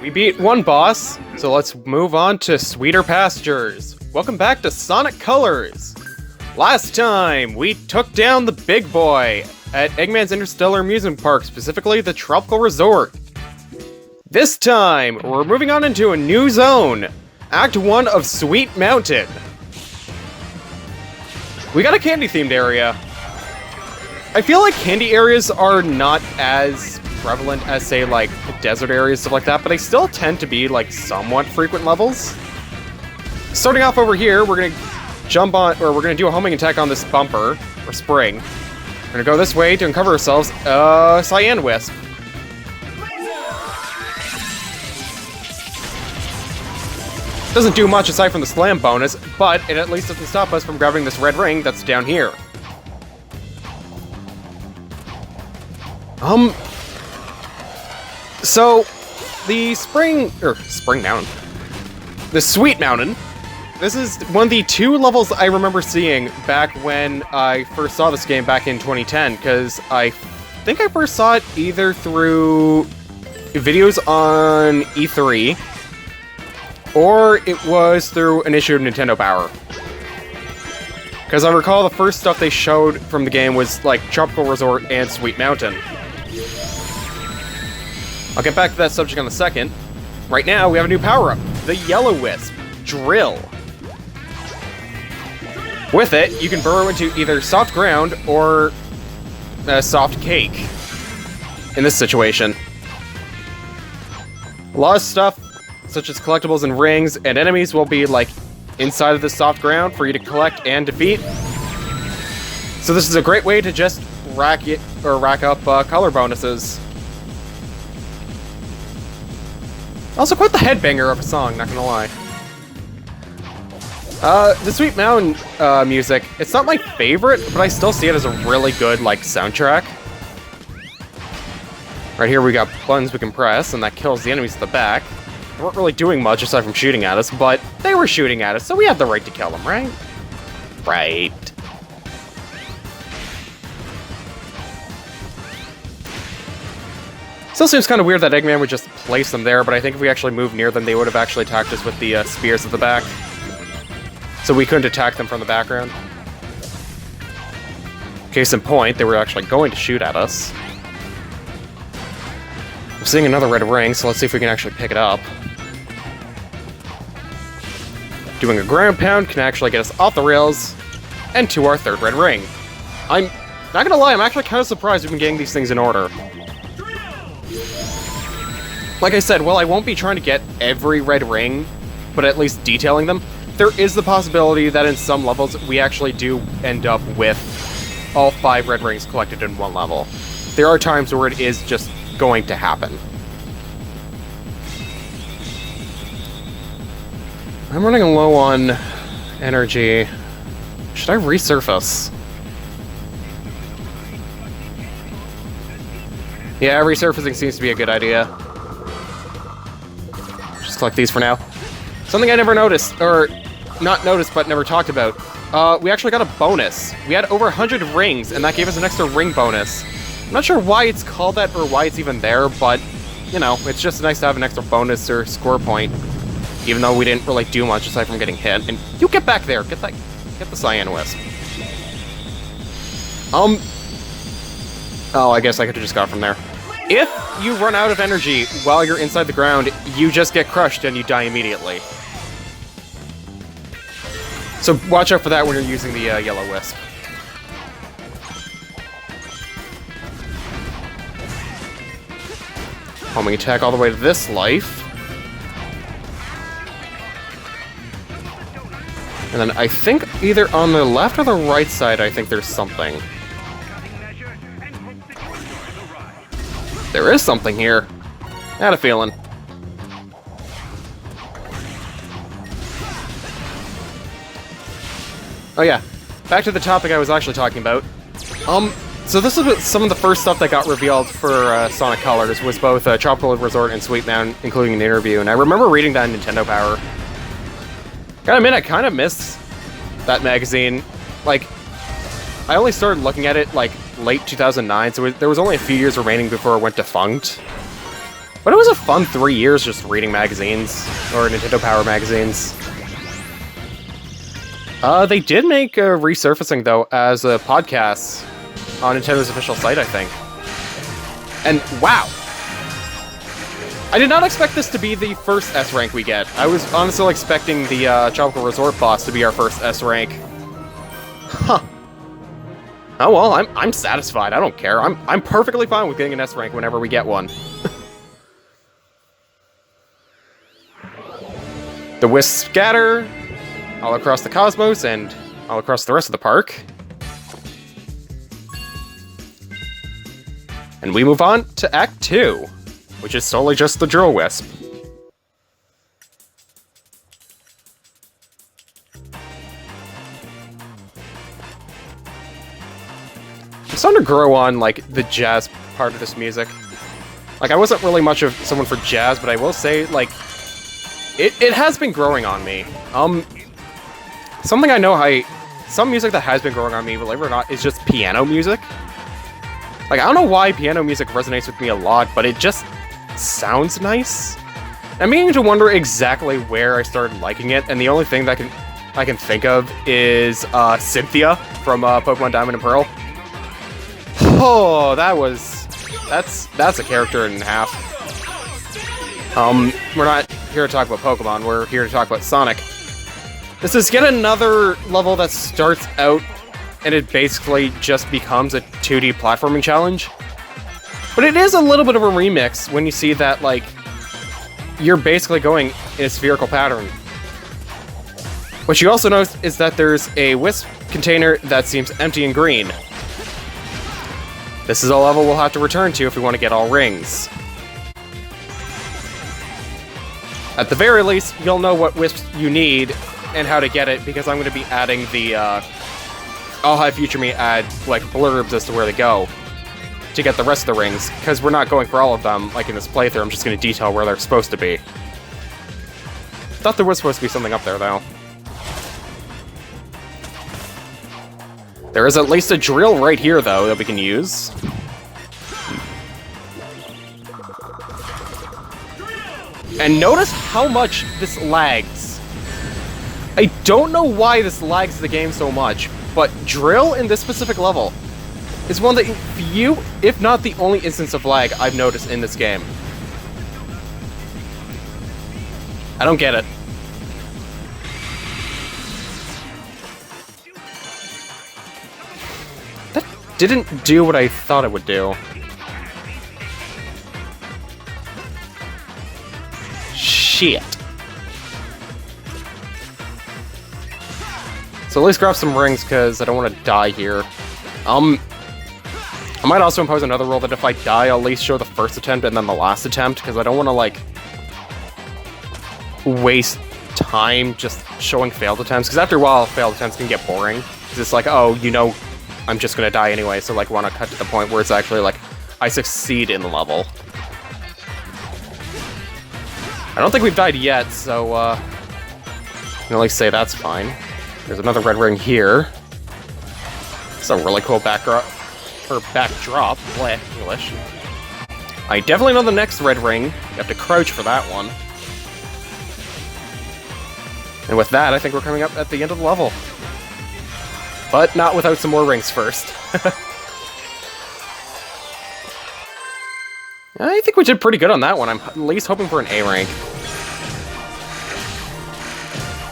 We beat one boss, so let's move on to sweeter pastures. Welcome back to Sonic Colors! Last time, we took down the big boy at Eggman's Interstellar Amusement Park, specifically the Tropical Resort. This time, we're moving on into a new zone, Act 1 of Sweet Mountain. We got a candy-themed area. I feel like candy areas are not as prevalent as, say, like, desert areas, stuff like that, but they still tend to be, like, somewhat frequent levels. Starting off over here, we're gonna jump on, or we're gonna do a homing attack on this bumper, or spring. We're gonna go this way to uncover ourselves a Cyan Wisp. Doesn't do much aside from the slam bonus, but it at least doesn't stop us from grabbing this red ring that's down here. So, the Spring Mountain. The Sweet Mountain. This is one of the two levels I remember seeing back when I first saw this game back in 2010, because I think I first saw it either through videos on E3, or it was through an issue of Nintendo Power. Because I recall the first stuff they showed from the game was, like, Tropical Resort and Sweet Mountain. I'll get back to that subject in a second. Right now, we have a new power-up, the Yellow Wisp, Drill. With it, you can burrow into either soft ground or a soft cake, in this situation. A lot of stuff, such as collectibles and rings, and enemies will be, like, inside of the soft ground for you to collect and defeat. So this is a great way to just rack up color bonuses. Also, quite the headbanger of a song, not gonna lie. The Sweet Mountain music, it's not my favorite, but I still see it as a really good, like, soundtrack. Right here we got buttons we can press, and that kills the enemies at the back. They weren't really doing much aside from shooting at us, but they were shooting at us, so we have the right to kill them, right? Right. Still seems kind of weird that Eggman would just place them there, but I think if we actually moved near them, they would have actually attacked us with the spears at the back. So we couldn't attack them from the background. Case in point, they were actually going to shoot at us. I'm seeing another red ring, so let's see if we can actually pick it up. Doing a ground pound can actually get us off the rails and to our third red ring. I'm not gonna lie, I'm actually kind of surprised we've been getting these things in order. Like I said, while I won't be trying to get every red ring, but at least detailing them, there is the possibility that in some levels we actually do end up with all 5 red rings collected in one level. There are times where it is just going to happen. I'm running low on energy. Should I resurface? Yeah, resurfacing seems to be a good idea. Just collect these for now. Something I never noticed, or not noticed but never talked about. We actually got a bonus. We had over 100 rings, and that gave us an extra ring bonus. I'm not sure why it's called that or why it's even there, but, you know, it's just nice to have an extra bonus or score point. Even though we didn't really do much aside from getting hit. And you get back there! Get the Cyan Wisp. Oh, I guess I could've just got from there. If you run out of energy while you're inside the ground, you just get crushed and you die immediately. So watch out for that when you're using the Yellow Wisp. Homing attack all the way to this life. And then I think either on the left or the right side, I think there's something. There is something here. I had a feeling. Oh yeah, back to the topic I was actually talking about. So this is some of the first stuff that got revealed for Sonic Colors, was both Tropical Resort and Sweet Mountain, including an interview, and I remember reading that in Nintendo Power. Gotta admit, I kind of missed that magazine. Like, I only started looking at it, like, late 2009, so there was only a few years remaining before it went defunct. But it was a fun 3 years just reading magazines, or Nintendo Power magazines. They did make a resurfacing, though, as a podcast on Nintendo's official site, I think. And wow! I did not expect this to be the first S rank we get. I was honestly expecting the Tropical Resort boss to be our first S rank. Huh. Oh well, I'm satisfied. I don't care. I'm perfectly fine with getting an S rank whenever we get one. The wisps scatter all across the cosmos and all across the rest of the park. And we move on to Act 2, which is solely just the Drill Wisp. I'm starting to grow on, like, the jazz part of this music. Like, I wasn't really much of someone for jazz, but I will say, like, it has been growing on me. Something I know some music that has been growing on me, believe it or not, is just piano music. Like, I don't know why piano music resonates with me a lot, but it just sounds nice. I'm beginning to wonder exactly where I started liking it, and the only thing that I can think of is Cynthia from Pokemon Diamond and Pearl. Oh, that's a character and a half. We're not here to talk about Pokemon, we're here to talk about Sonic. This is yet another level that starts out and it basically just becomes a 2D platforming challenge. But it is a little bit of a remix when you see that, like, you're basically going in a spherical pattern. What you also notice is that there's a wisp container that seems empty and green. This is a level we'll have to return to if we want to get all rings. At the very least, you'll know what wisps you need and how to get it, because I'm going to be adding the, I'll have Future Me add, like, blurbs as to where they go to get the rest of the rings, because we're not going for all of them, like in this playthrough. I'm just going to detail where they're supposed to be. Thought there was supposed to be something up there, though. There is at least a drill right here, though, that we can use. And notice how much this lags. I don't know why this lags the game so much, but drill in this specific level is one of the few, if not the only instance of lag I've noticed in this game. I don't get it. That didn't do what I thought it would do. Shit. So at least grab some rings, because I don't want to die here. I might also impose another rule that if I die, I'll at least show the first attempt and then the last attempt, because I don't want to, like, waste time just showing failed attempts, because after a while, failed attempts can get boring. Because it's like, oh, you know, I'm just gonna die anyway, so, like, want to cut to the point where it's actually, like, I succeed in the level. I don't think we've died yet, so, I can at least say that's fine. There's another red ring here. It's a really cool backdrop. Bleh, English. I definitely know the next red ring. You have to crouch for that one. And with that, I think we're coming up at the end of the level. But not without some more rings first. I think we did pretty good on that one. I'm at least hoping for an A rank.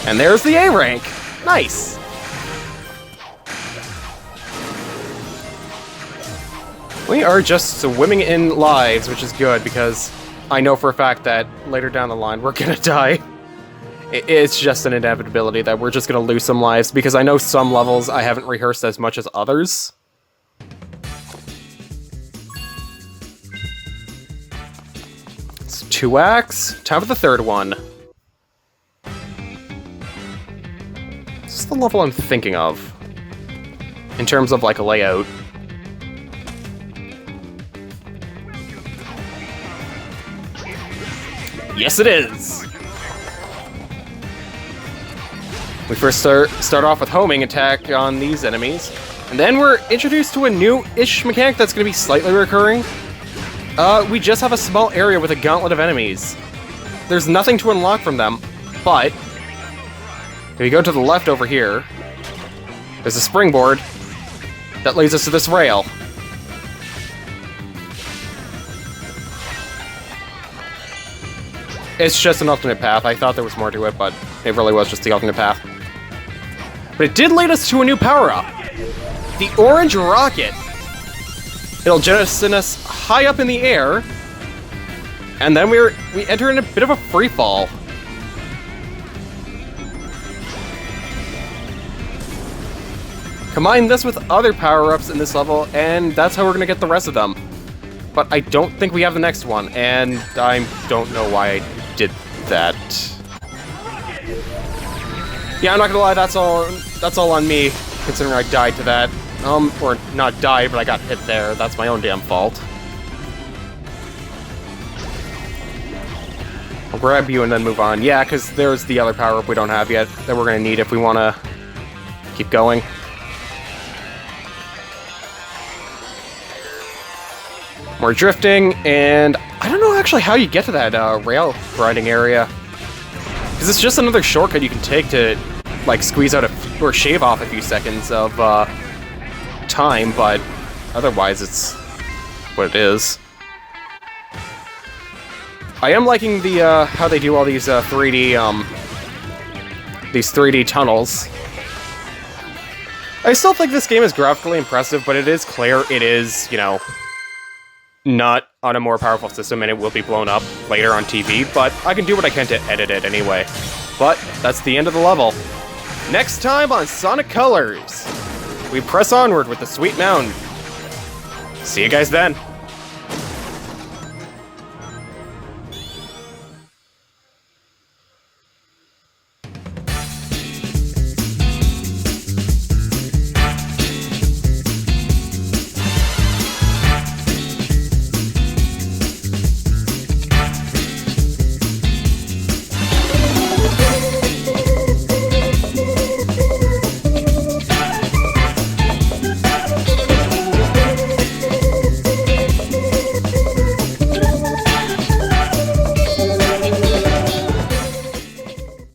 And there's the A rank! Nice! We are just swimming in lives, which is good, because I know for a fact that later down the line we're gonna die. It's just an inevitability that we're just gonna lose some lives, because I know some levels I haven't rehearsed as much as others. It's 2 acts. Time for the third one. This is the level I'm thinking of, in terms of, like, a layout. Yes, it is! We first start off with homing attack on these enemies, and then we're introduced to a new-ish mechanic that's going to be slightly recurring. We just have a small area with a gauntlet of enemies. There's nothing to unlock from them, but if we go to the left over here, there's a springboard that leads us to this rail. It's just an alternate path. I thought there was more to it, but it really was just the alternate path. But it did lead us to a new power-up. The orange rocket. It'll jettison us high up in the air, and then we enter in a bit of a free fall. Combine this with other power-ups in this level, and that's how we're gonna get the rest of them. But I don't think we have the next one, and I don't know why I did that. Yeah, I'm not gonna lie, that's all on me, considering I died to that. Or not died, but I got hit there. That's my own damn fault. I'll grab you and then move on. Yeah, because there's the other power-up we don't have yet that we're gonna need if we want to keep going. More drifting, and I don't know actually how you get to that rail grinding area. Because it's just another shortcut you can take to, like, squeeze out or shave off a few seconds of time, but otherwise it's what it is. I am liking the how they do all these 3D tunnels. I still think this game is graphically impressive, but it is clear it is, you know, not on a more powerful system, and it will be blown up later on TV, but I can do what I can to edit it anyway. But that's the end of the level. Next time on Sonic Colors, we press onward with the Sweet Mountain. See you guys then.